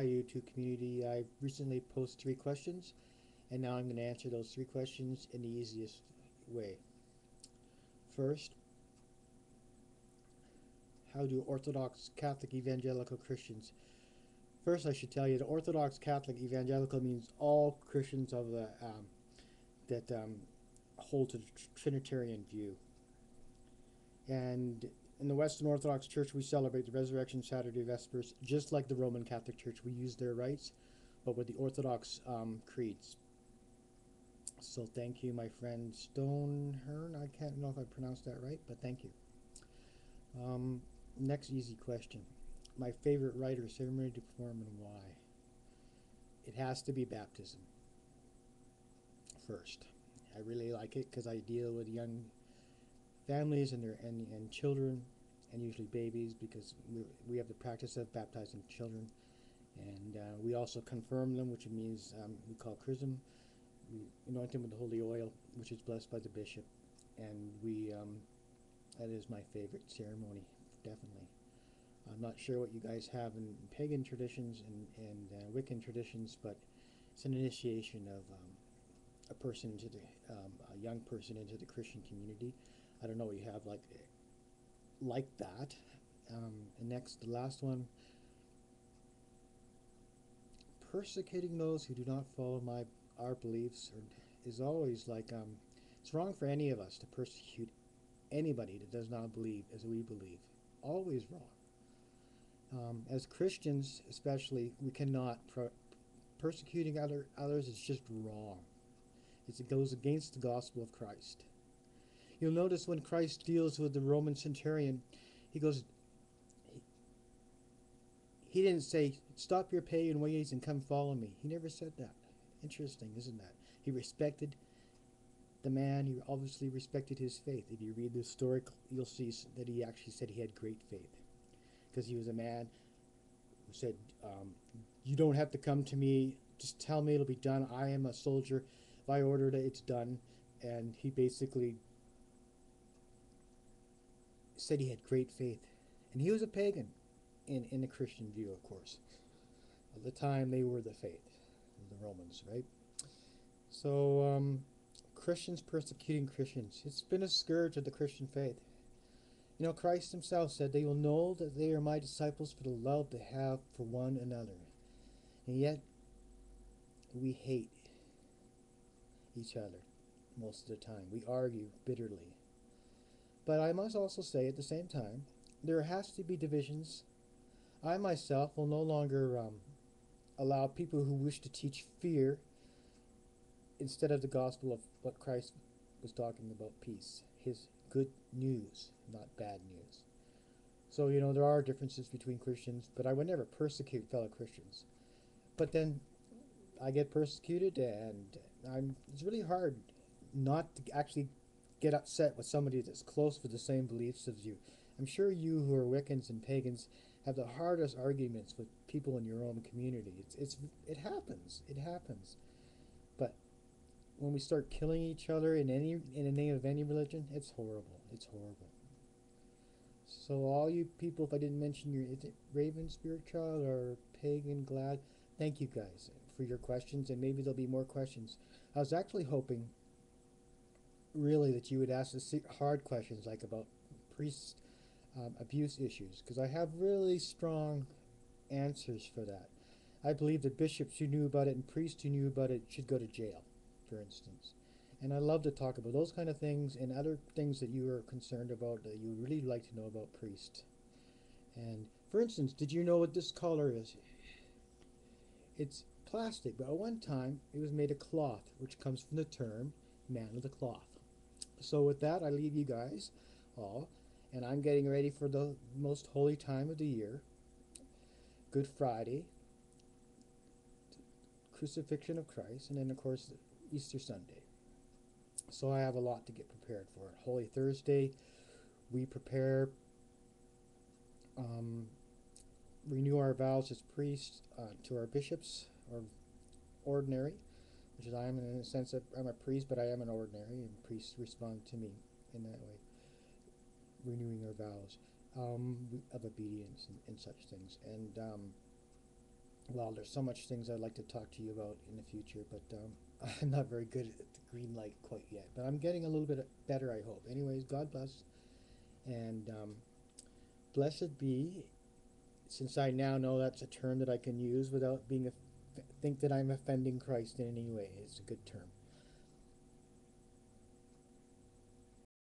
Hi YouTube community. I recently posted 3 questions and now I'm going to answer those 3 questions in the easiest way. First, how do Orthodox Catholic Evangelical Christians? First, I should tell you that Orthodox Catholic Evangelical means all Christians of the that hold to the Trinitarian view. And in the Western Orthodox Church, we celebrate the Resurrection Saturday Vespers just like the Roman Catholic Church. We use their rites, but with the Orthodox creeds. So thank you, my friend Stonehern. I can't know if I pronounced that right, but thank you. Next easy question. My favorite rite or ceremony to perform and why? It has to be baptism first. I really like it because I deal with young families and and children, and usually babies, because we have the practice of baptizing children, and we also confirm them, which means we call chrism. We anoint them with the holy oil, which is blessed by the bishop, and that is my favorite ceremony, definitely. I'm not sure what you guys have in pagan traditions and Wiccan traditions, but it's an initiation of a person into a young person into the Christian community. I don't know what you have like that. And next, the last one, persecuting those who do not follow our beliefs is always it's wrong for any of us to persecute anybody that does not believe as we believe. Always wrong. As Christians, especially, we cannot persecuting others is just wrong. It goes against the gospel of Christ. You'll notice when Christ deals with the Roman centurion, he didn't say, stop your pagan ways and come follow me. He never said that. Interesting, isn't that? He respected the man. He obviously respected his faith. If you read the story, you'll see that he actually said he had great faith, because he was a man who said, you don't have to come to me, just tell me, it'll be done. I am a soldier. If I ordered it, it's done. And he basically said he had great faith. And he was a pagan in the Christian view, of course. At the time, they were the faith, the Romans, right? So, Christians persecuting Christians. It's been a scourge of the Christian faith. You know, Christ himself said, they will know that they are my disciples for the love they have for one another. And yet, we hate each other most of the time. We argue bitterly. But I must also say, at the same time, there has to be divisions. I myself will no longer allow people who wish to teach fear instead of the gospel of what Christ was talking about, peace. His good news, not bad news. So, you know, there are differences between Christians, but I would never persecute fellow Christians. But then I get persecuted, and it's really hard not to actually get upset with somebody that's close with the same beliefs as you. I'm sure you who are Wiccans and pagans have the hardest arguments with people in your own community. It happens. It happens. But when we start killing each other in the name of any religion, it's horrible. It's horrible. So all you people, if I didn't mention is it Ravenspiritchild or Pagan Glad? Thank you guys for your questions, and maybe there'll be more questions. I was actually hoping, really, that you would ask the hard questions, like about priest abuse issues, because I have really strong answers for that. I believe that bishops who knew about it and priests who knew about it should go to jail, for instance. And I love to talk about those kind of things and other things that you are concerned about, that you really like to know about priests. And for instance, did you know what this collar is? It's plastic, but at one time it was made of cloth, which comes from the term man of the cloth. So with that, I leave you guys all, and I'm getting ready for the most holy time of the year, Good Friday, crucifixion of Christ, and then of course Easter Sunday. So I have a lot to get prepared for. Holy Thursday, we prepare, renew our vows as priests to our bishops, or ordinary, which is I am, in a sense that I'm a priest, but I am an ordinary, and priests respond to me in that way, renewing our vows of obedience and such things. And Well, there's so much things I'd like to talk to you about in the future, but I'm not very good at the green light quite yet. But I'm getting a little bit better, I hope. Anyways, God bless, and blessed be. Since I now know that's a term that I can use without being think that I'm offending Christ in any way, it's a good term.